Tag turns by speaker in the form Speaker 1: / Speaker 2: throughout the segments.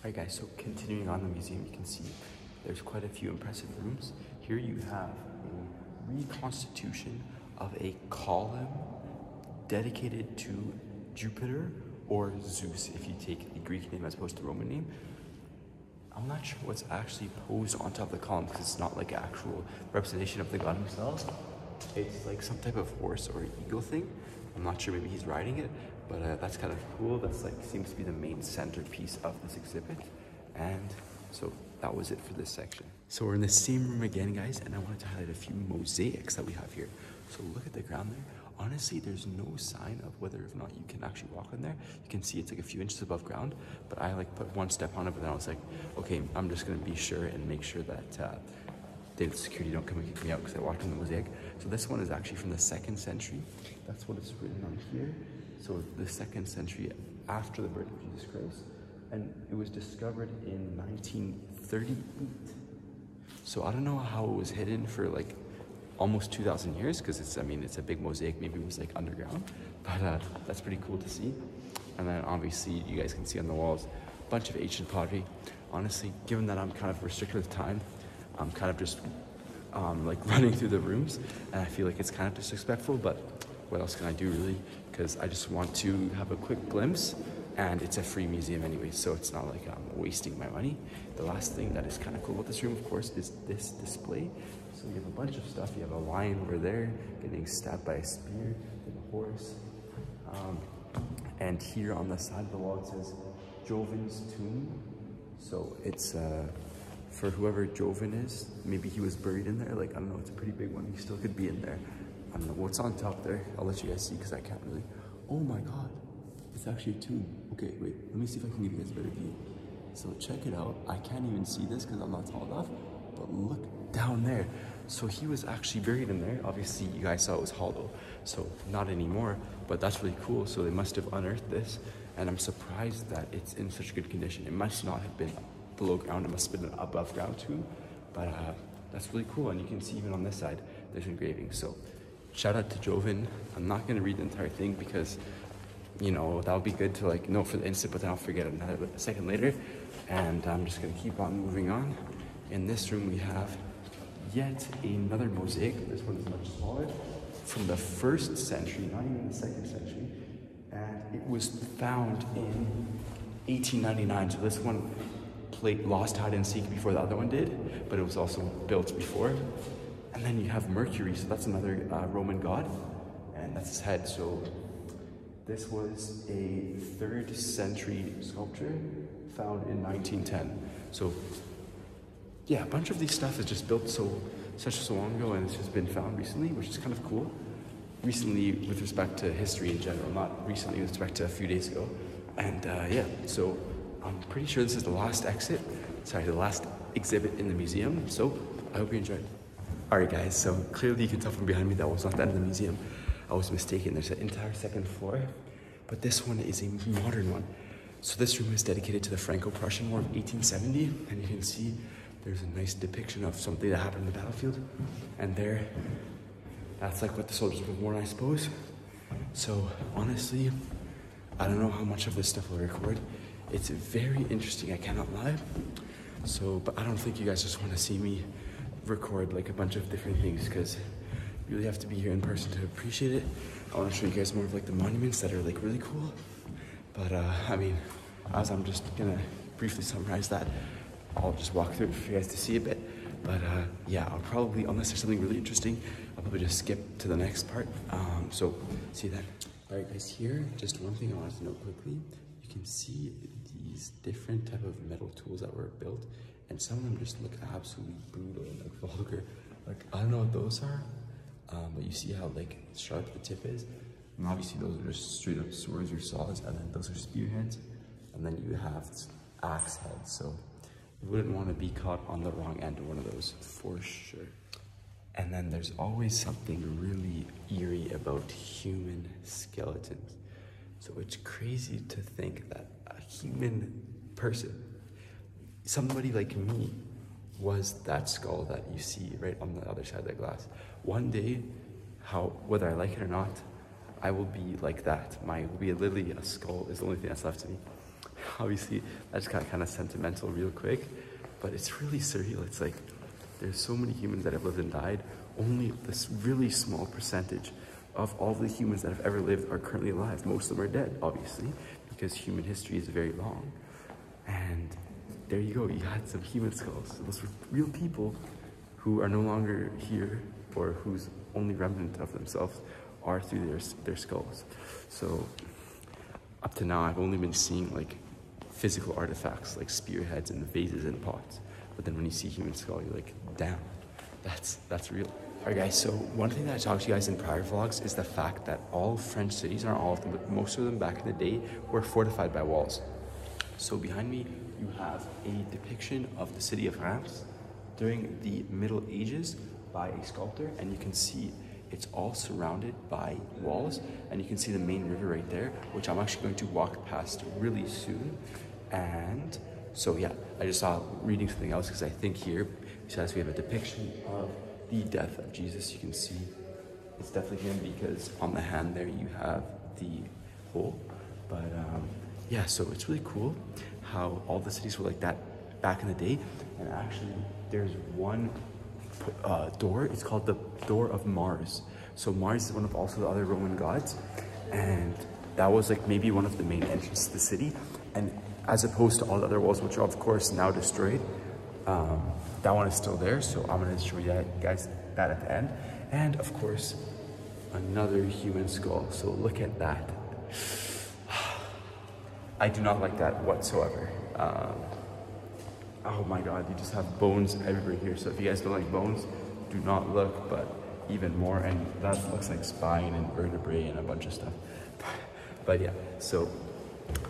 Speaker 1: Alright guys, so continuing on the museum, you can see there's quite a few impressive rooms. Here you have a reconstitution of a column dedicated to Jupiter or Zeus, if you take the Greek name as opposed to the Roman name. I'm not sure what's actually posed on top of the column because it's not like an actual representation of the god himself. It's like some type of horse or eagle thing. I'm not sure, maybe he's riding it, but that's kind of cool. That's like seems to be the main centerpiece of this exhibit. And so that was it for this section. So we're in the same room again, guys, and I wanted to highlight a few mosaics that we have here. So look at the ground there. Honestly, there's no sign of whether or not you can actually walk on there. You can see it's like a few inches above ground, but I like put one step on it, but then I was like, okay, I'm just gonna be sure and make sure that the security don't come and kick me out because I walked on the mosaic. So this one is actually from the 2nd century. That's what it's written on here. So the 2nd century after the birth of Jesus Christ. And it was discovered in 1938. So I don't know how it was hidden for like almost 2,000 years because it's a big mosaic. Maybe it was like underground, but that's pretty cool to see. And then obviously you guys can see on the walls a bunch of ancient pottery. Honestly, given that I'm kind of restricted with time, I'm kind of just like running through the rooms, and I feel like it's kind of disrespectful, but what else can I do really? Because I just want to have a quick glimpse, and it's a free museum anyway, so it's not like I'm wasting my money. The last thing that is kind of cool about this room, of course, is this display. So you have a bunch of stuff. You have a lion over there getting stabbed by a spear, a horse. And here on the side of the wall it says Jovin's tomb. So it's for whoever Jovan is. Maybe he was buried in there. Like, I don't know, it's a pretty big one. He still could be in there. I don't know what's on top there. I'll let you guys see because I can't really. Oh my God, it's actually a tomb. Okay, wait, let me see if I can give you guys a better view. So check it out. I can't even see this because I'm not tall enough, but look down there. So he was actually buried in there. Obviously you guys saw it was hollow, so not anymore, but that's really cool. So they must have unearthed this, and I'm surprised that it's in such good condition. It must not have been below ground, it must have been an above ground tomb, but that's really cool. And you can see even on this side there's engravings. So shout out to Jovan. I'm not going to read the entire thing because, you know, that would be good to like know for the instant, but then I'll forget it a second later, and I'm just going to keep on moving on. In this room we have yet another mosaic. This one is much smaller, from the 1st century, not even the 2nd century, and it was found in 1899. So this one played lost hide and seek before the other one did, but it was also built before. And then you have Mercury, so that's another Roman god, and that's his head. So this was a 3rd century sculpture found in 1910. So yeah, a bunch of these stuff is just built so long ago, and it's just been found recently, which is kind of cool. Recently with respect to history in general, not recently with respect to a few days ago. And yeah, so I'm pretty sure this is the last the last exhibit in the museum. So I hope you enjoyed. All right guys, so clearly you can tell from behind me that was not the end of the museum. I was mistaken, there's an entire 2nd floor, but this one is a modern one. So this room is dedicated to the Franco-Prussian War of 1870, and you can see there's a nice depiction of something that happened in the battlefield. And there, that's like what the soldiers would have worn, I suppose. So honestly, I don't know how much of this stuff will record. It's very interesting, I cannot lie. So, but I don't think you guys just want to see me record like a bunch of different things, because you really have to be here in person to appreciate it. I want to show you guys more of like the monuments that are like really cool. But I mean, as I'm just gonna briefly summarize that, I'll just walk through it for you guys to see a bit. But yeah, I'll probably, unless there's something really interesting, I'll probably just skip to the next part. So see you then. All right guys, here, just one thing I wanted to note quickly. You can see these different type of metal tools that were built, and some of them just look absolutely brutal and like vulgar. Like, I don't know what those are, but you see how like sharp the tip is? And obviously those are just straight up swords or saws, and then those are spearheads, and then you have axe heads. So you wouldn't want to be caught on the wrong end of one of those for sure. And then there's always something really eerie about human skeletons. So it's crazy to think that a human person, somebody like me, was that skull that you see right on the other side of the glass. One day, whether I like it or not, I will be like that. Will be literally a skull is the only thing that's left to me. obviously I just got kind of sentimental real quick, but it's really surreal. It's like there's so many humans that have lived and died. Only this really small percentage of all the humans that have ever lived are currently alive. Most of them are dead, obviously, because human history is very long. And there you go, you had some human skulls. So those were real people who are no longer here, or whose only remnant of themselves are through their skulls. So up to now, I've only been seeing like physical artifacts like spearheads and vases and pots. But then when you see human skull, you're like, damn, that's real. Alright guys, so one thing that I talked to you guys in prior vlogs is the fact that all French cities, not all of them, but most of them back in the day, were fortified by walls. So behind me, you have a depiction of the city of Reims during the Middle Ages by a sculptor, and you can see it's all surrounded by walls, and you can see the main river right there, which I'm actually going to walk past really soon. And so yeah, I just saw reading something else, because I think here, besides we have a depiction of the death of Jesus, you can see it's definitely him, because on the hand there you have the hole. But yeah, so it's really cool how all the cities were like that back in the day. And actually there's one door, it's called the Door of Mars. So Mars is one of also the other Roman gods, and that was like maybe one of the main entrances to the city. And as opposed to all the other walls, which are of course now destroyed, that one is still there. So I'm gonna show you guys that at the end. And of course, another human skull. So look at that. I do not like that whatsoever. Oh my God, you just have bones everywhere here. So if you guys don't like bones, do not look, but even more. And that looks like spine and vertebrae and a bunch of stuff. But yeah, so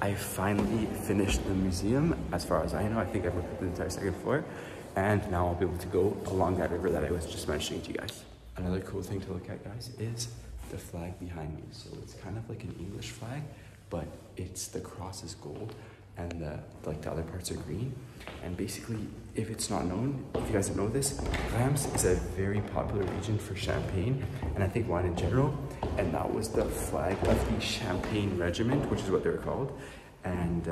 Speaker 1: I finally finished the museum. As far as I know, I think I've looked at the entire second floor. And now I'll be able to go along that river that I was just mentioning to you guys. Another cool thing to look at, guys, is the flag behind me. So it's kind of like an English flag, but it's the cross is gold and the other parts are green. And basically, if it's not known, if you guys don't know this, Reims is a very popular region for champagne, and I think wine in general. And that was the flag of the Champagne Regiment, which is what they were called. And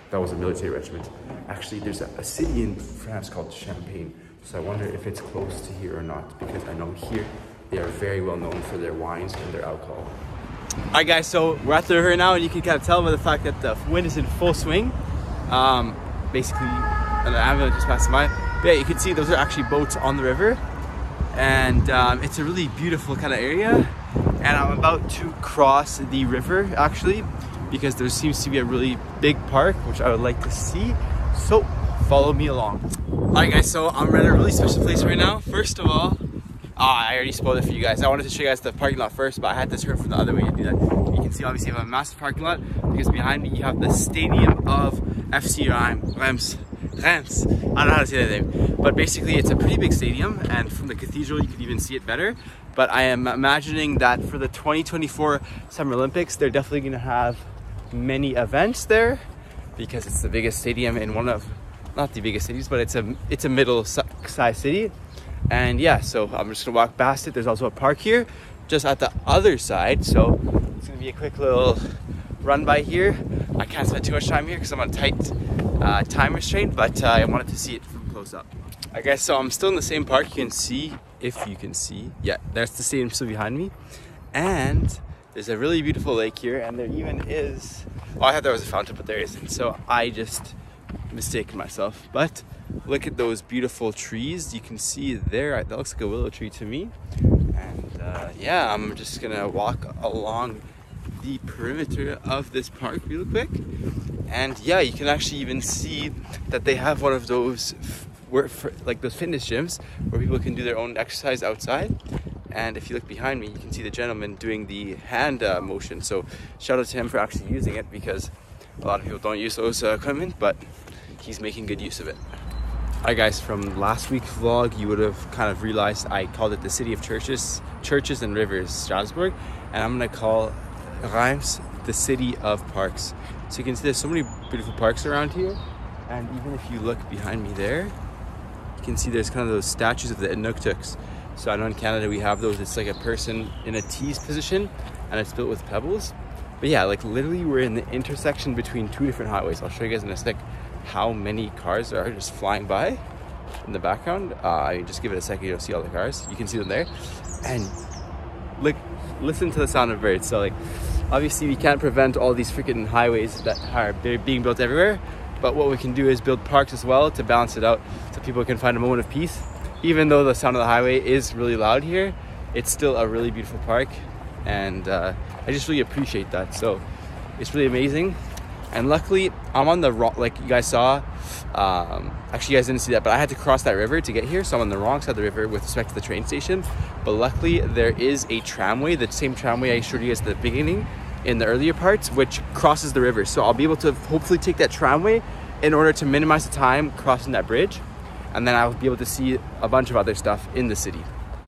Speaker 1: that was a military regiment. Actually, there's a city in France called Champagne. So I wonder if it's close to here or not, because I know here they are very well known for their wines and their alcohol. Alright guys, so we're at the river now, and you can kind of tell by the fact that the wind is in full swing. Basically, an ambulance just passing by. But yeah, you can see those are actually boats on the river. And it's a really beautiful kind of area. And I'm about to cross the river, actually, because there seems to be a really big park, which I would like to see. So follow me along. Alright guys, so I'm at a really special place right now. First of all, I already spoiled it for you guys. I wanted to show you guys the parking lot first, but I had to turn from the other way to do that. You can see obviously you have a massive parking lot, because behind me you have the stadium of FC Reims. I don't know how to say that name, but basically it's a pretty big stadium, and from the cathedral you can even see it better. But I am imagining that for the 2024 Summer Olympics, they're definitely going to have many events there, because it's the biggest stadium in one of, not the biggest cities, but it's a middle-sized city. And yeah, so I'm just gonna walk past it. There's also a park here just at the other side, so it's gonna be a quick little run by here. I can't spend too much time here because I'm on a tight time restraint, but I wanted to see it from close up. I guess so. I'm still in the same park. You can see, if you can see, yeah, there's the stadium still behind me, and there's a really beautiful lake here, and there even is, oh, I thought there was a fountain, but there isn't, so I just mistaken myself. But look at those beautiful trees. You can see there, that looks like a willow tree to me. And yeah, I'm just gonna walk along the perimeter of this park real quick. And yeah, you can actually even see that they have one of those like those fitness gyms where people can do their own exercise outside. And if you look behind me, you can see the gentleman doing the hand motion. So shout out to him for actually using it, because a lot of people don't use those equipment, but he's making good use of it. Alright guys, from last week's vlog, you would have kind of realized I called it the city of churches and rivers, Strasbourg, and I'm gonna call Reims the city of parks. So you can see there's so many beautiful parks around here, and even if you look behind me there, you can see there's kind of those statues of the Inuktitut. So I know in Canada we have those, it's like a person in a T's position, and it's built with pebbles. But yeah, like literally we're in the intersection between two different highways. I'll show you guys in a sec how many cars are just flying by in the background. Just give it a second, you'll see all the cars. You can see them there. And like, listen to the sound of birds. So like, obviously we can't prevent all these freaking highways that are being built everywhere. But what we can do is build parks as well to balance it out so people can find a moment of peace. Even though the sound of the highway is really loud here, it's still a really beautiful park. And I just really appreciate that. So it's really amazing. And luckily I'm on the wrong, like you guys saw, actually you guys didn't see that, but I had to cross that river to get here. So I'm on the wrong side of the river with respect to the train station. But luckily there is a tramway, the same tramway I showed you guys at the beginning in the earlier parts, which crosses the river. So I'll be able to hopefully take that tramway in order to minimize the time crossing that bridge. And then I'll be able to see a bunch of other stuff in the city.